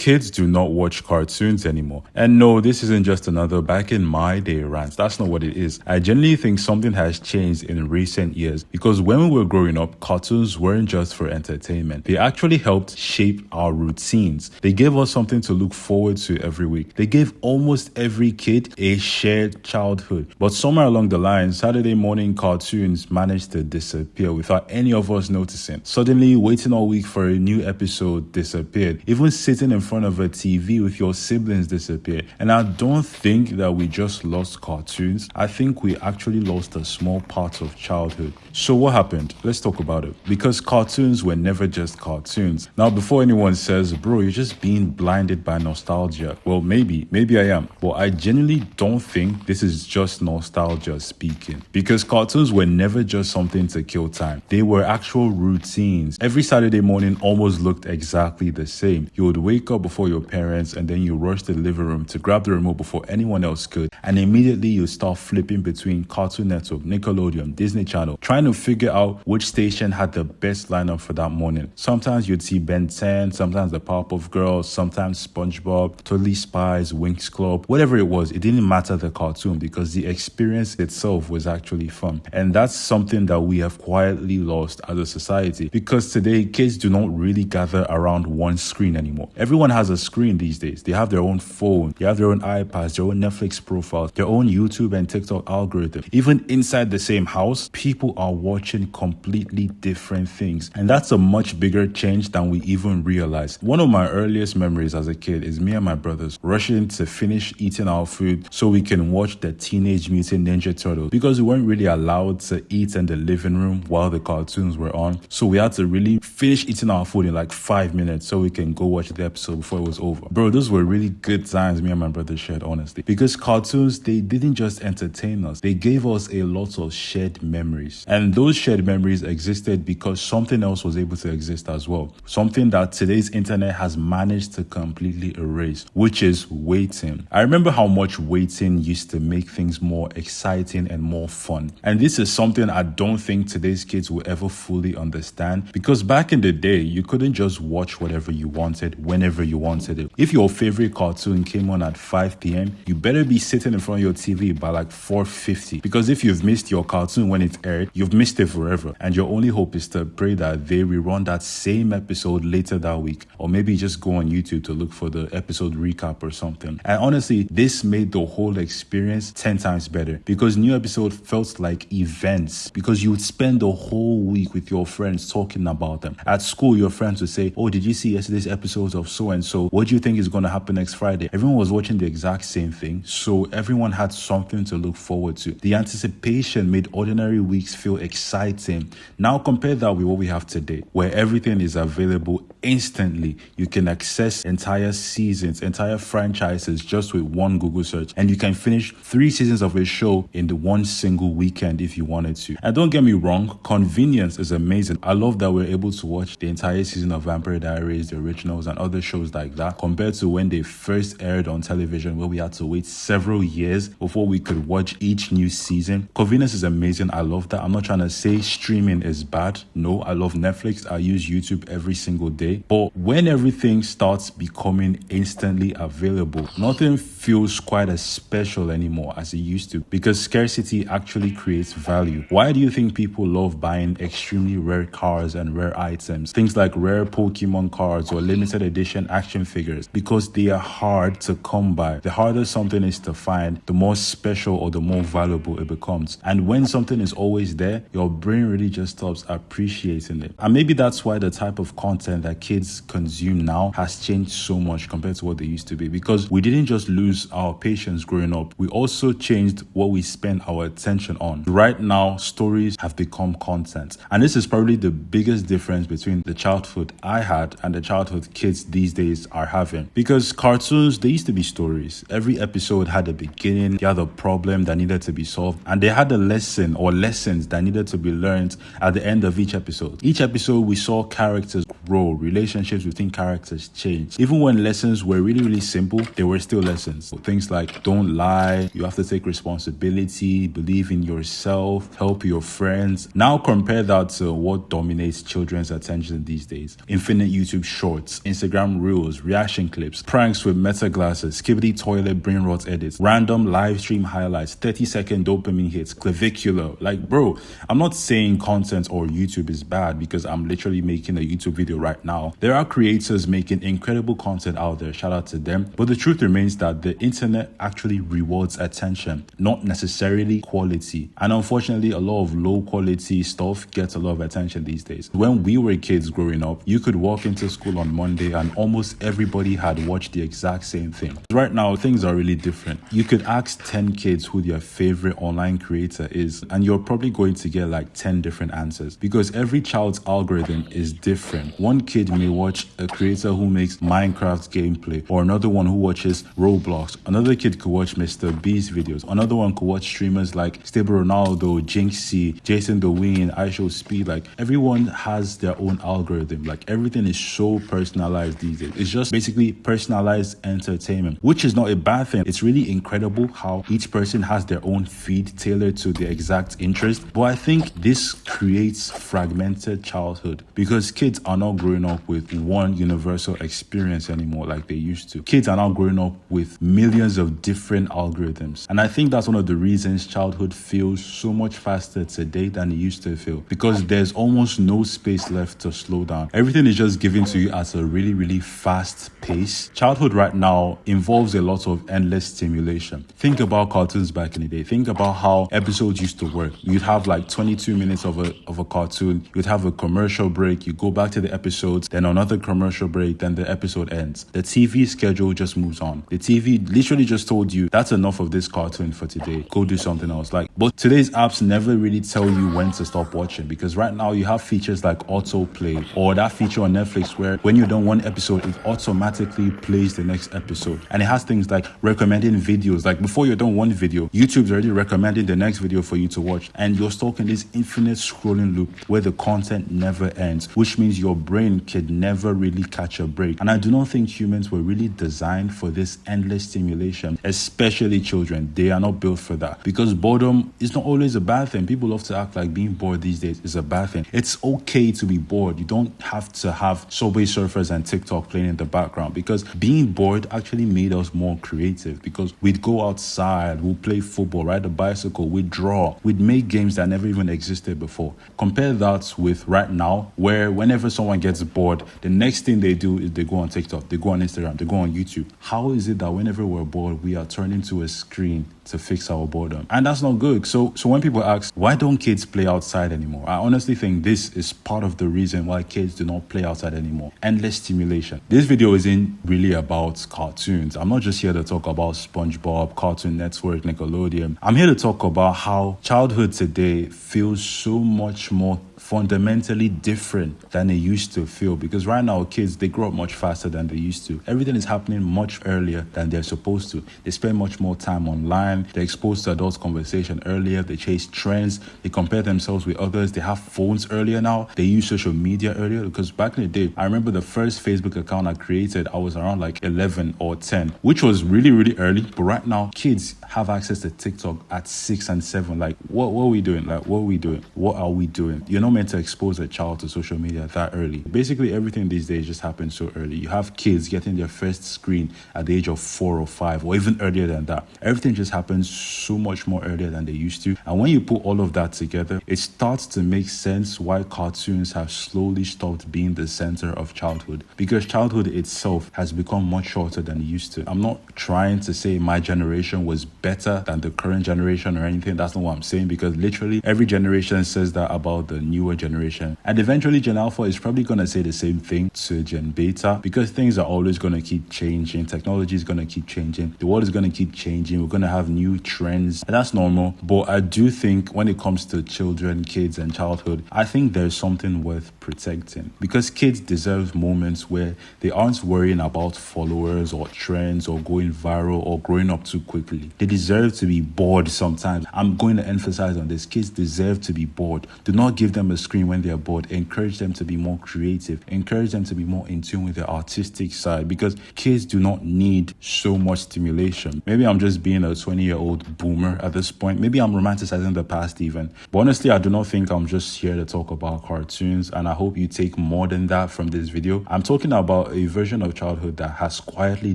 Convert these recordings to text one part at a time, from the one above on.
Kids do not watch cartoons anymore. And no, this isn't just another back in my day rant. That's not what it is. I genuinely think something has changed in recent years because when we were growing up, cartoons weren't just for entertainment. They actually helped shape our routines. They gave us something to look forward to every week. They gave almost every kid a shared childhood. But somewhere along the line, Saturday morning cartoons managed to disappear without any of us noticing. Suddenly, waiting all week for a new episode disappeared. Even sitting in front of a TV with your siblings disappeared. And I don't think that we just lost cartoons. I think we actually lost a small part of childhood. So what happened? Let's talk about it. Because cartoons were never just cartoons. Now, before anyone says, bro, you're just being blinded by nostalgia. Well, maybe I am. But I genuinely don't think this is just nostalgia speaking. Because cartoons were never just something to kill time. They were actual routines. Every Saturday morning almost looked exactly the same. You would wake up before your parents and then you rush to the living room to grab the remote before anyone else could, and immediately you start flipping between Cartoon Network, Nickelodeon, Disney Channel, trying to figure out which station had the best lineup for that morning. Sometimes you'd see Ben 10, sometimes the Powerpuff Girls, sometimes SpongeBob, Totally Spies, Winx Club, whatever it was. It didn't matter the cartoon because the experience itself was actually fun. And that's something that we have quietly lost as a society because today kids do not really gather around one screen anymore. Everyone has a screen these days. They have their own phone, they have their own iPads, their own Netflix profiles, their own YouTube and TikTok algorithm. Even inside the same house, people are watching completely different things. And that's a much bigger change than we even realize. One of my earliest memories as a kid is me and my brothers rushing to finish eating our food so we can watch the Teenage Mutant Ninja Turtles because we weren't really allowed to eat in the living room while the cartoons were on. So we had to really finish eating our food in like 5 minutes so we can go watch the episode before it was over. Bro, those were really good times me and my brother shared, honestly. Because cartoons, they didn't just entertain us. They gave us a lot of shared memories. And those shared memories existed because something else was able to exist as well. Something that today's internet has managed to completely erase, which is waiting. I remember how much waiting used to make things more exciting and more fun. And this is something I don't think today's kids will ever fully understand because back in the day, you couldn't just watch whatever you wanted whenever you wanted it. If your favorite cartoon came on at 5 p.m., you better be sitting in front of your TV by like 4:50 because if you've missed your cartoon when it aired, you've missed it forever. And your only hope is to pray that they rerun that same episode later that week, or maybe just go on YouTube to look for the episode recap or something. And honestly, this made the whole experience 10 times better because new episode felt like events because you would spend the whole week with your friends talking about them. At school, your friends would say, oh, did you see yesterday's episodes of so-and-so? What do you think is going to happen next Friday? Everyone was watching the exact same thing, so everyone had something to look forward to. The anticipation made ordinary weeks feel exciting. Now compare that with what we have today, where everything is available instantly. You can access entire seasons, entire franchises just with one Google search, and you can finish 3 seasons of a show in the one single weekend if you wanted to. And don't get me wrong, convenience is amazing. I love that we're able to watch the entire season of Vampire Diaries, the originals, and other shows like that compared to when they first aired on television where we had to wait several years before we could watch each new season. Convenience is amazing. I love that. I'm not trying to say streaming is bad. No, I love Netflix. I use YouTube every single day. But when everything starts becoming instantly available, nothing feels quite as special anymore as it used to because scarcity actually creates value. Why do you think people love buying extremely rare cars and rare items? Things like rare Pokemon cards or limited edition action figures, because they are hard to come by. The harder something is to find, the more special or the more valuable it becomes. And when something is always there, your brain really just stops appreciating it. And maybe that's why the type of content that kids consume now has changed so much compared to what they used to be, because we didn't just lose our patience growing up, we also changed what we spend our attention on. Right now, stories have become content. And this is probably the biggest difference between the childhood I had and the childhood kids these days are having. Because cartoons, they used to be stories. Every episode had a beginning, they had a problem that needed to be solved, and they had a lesson or lessons that needed to be learned at the end of each episode. Each episode, we saw characters grow, relationships between characters changed. Even when lessons were really, really simple, they were still lessons. So things like don't lie, you have to take responsibility, believe in yourself, help your friends. Now compare that to what dominates children's attention these days. Infinite YouTube shorts, Instagram reels, reaction clips, pranks with meta glasses, skibbity toilet brain rot edits, random live stream highlights, 30-second dopamine hits, clavicular. Like, bro, I'm not saying content or YouTube is bad because I'm literally making a YouTube video right now. There are creators making incredible content out there, shout out to them. But the truth remains that the internet actually rewards attention, not necessarily quality. And unfortunately, a lot of low quality stuff gets a lot of attention these days. When we were kids growing up, you could walk into school on Monday and almost everybody had watched the exact same thing. Right now, things are really different. You could ask 10 kids who their favorite online creator is, and you're probably going to get like 10 different answers because every child's algorithm is different. One kid may watch a creator who makes Minecraft gameplay, or another one who watches Roblox. Another kid could watch Mr. Beast videos. Another one could watch streamers like Stable Ronaldo, Jinxie, Jason the Win, iShowSpeed. Like, everyone has their own algorithm. Like, everything is so personalized these days. It's just basically personalized entertainment, which is not a bad thing. It's really incredible how each person has their own feed tailored to their exact interest. But I think this creates fragmented childhood because kids are not growing up with one universal experience anymore like they used to. Kids are now growing up with millions of different algorithms. And I think that's one of the reasons childhood feels so much faster today than it used to feel, because there's almost no space left to slow down. Everything is just given to you at a really, really fast pace. Childhood right now involves a lot of endless stimulation. Think about cartoons back in the day. Think about how episodes used to work. You'd have like 22 minutes of a cartoon. You'd have a commercial break. You go back to the episodes, then another commercial break, then the episode ends. The TV schedule just moves on. The TV literally just told you that's enough of this cartoon for today. Go do something else. But today's apps never really tell you when to stop watching, because right now you have features like autoplay, or that feature on Netflix where when you're done one episode, it automatically plays the next episode. And it has things like recommending videos. Like, before you're done one video, YouTube's already recommending the next video for you to watch, and you're stuck in this infinite scrolling loop where the content never ends, which means your brain could never really catch a break. And I do not think humans were really designed for this endless stimulation, especially children. They are not built for that, because boredom is not always a bad thing. People love to act like being bored these days is a bad thing. It's okay to be bored. You don't have to have Subway Surfers and TikTok playing in the background, because being bored actually made us more creative, because we'd go outside, we'd play football, ride a bicycle, we'd draw, we'd make games that never even existed before. Compare that with right now, where whenever someone gets bored, the next thing they do is they go on TikTok, they go on Instagram, they go on YouTube. How is it that whenever we're bored, we are turning to a screen to fix our boredom? And that's not good. So when people ask, why don't kids play outside anymore? I honestly think this is part of the reason why kids do not play outside anymore. Endless stimulation. This video isn't really about cartoons. I'm not just here to talk about SpongeBob, Cartoon Network, Nickelodeon. I'm here to talk about how childhood today feels so much more fundamentally different than it used to feel, because right now kids, they grow up much faster than they used to. Everything is happening much earlier than they're supposed to. They spend much more time online. They're exposed to adult conversation earlier. They chase trends. They compare themselves with others. They have phones earlier now. They use social media earlier, because back in the day, I remember the first Facebook account I created, I was around like 11 or 10, which was really, really early. But right now, kids have access to TikTok at 6 and 7. Like, what are we doing? Like, what are we doing? What are we doing? You're not meant to expose a child to social media that early. Basically, everything these days just happens so early. You have kids getting their first screen at the age of 4 or 5, or even earlier than that. Everything just happens so much more earlier than they used to. And when you put all of that together, it starts to make sense why cartoons have slowly stopped being the center of childhood, because childhood itself has become much shorter than it used to. I'm not trying to say my generation was better than the current generation or anything. That's not what I'm saying, because literally every generation says that about the newer generation. And eventually Gen Alpha is probably going to say the same thing to Gen Beta, because things are always going to keep changing. Technology is going to keep changing. The world is going to keep changing. We're going to have new trends, and that's normal. But I do think when it comes to children, kids, and childhood, I think there's something worth protecting, because kids deserve moments where they aren't worrying about followers or trends or going viral or growing up too quickly. They deserve to be bored sometimes. I'm going to emphasize on this. Kids deserve to be bored. Do not give them a screen when they're bored. Encourage them to be more creative. Encourage them to be more in tune with their artistic side, because kids do not need so much stimulation. Maybe I'm just being a 20-year-old boomer at this point. Maybe I'm romanticizing the past even. But honestly, I do not think I'm just here to talk about cartoons, and I hope you take more than that from this video. I'm talking about a version of childhood that has quietly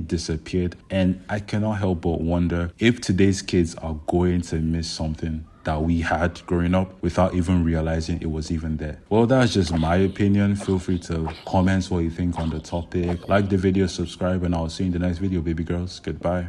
disappeared, and I cannot help but wonder if today's kids are going to miss something that we had growing up without even realizing it was even there. Well, that's just my opinion. Feel free to comment what you think on the topic. Like the video, subscribe, and I'll see you in the next video, baby girls. Goodbye.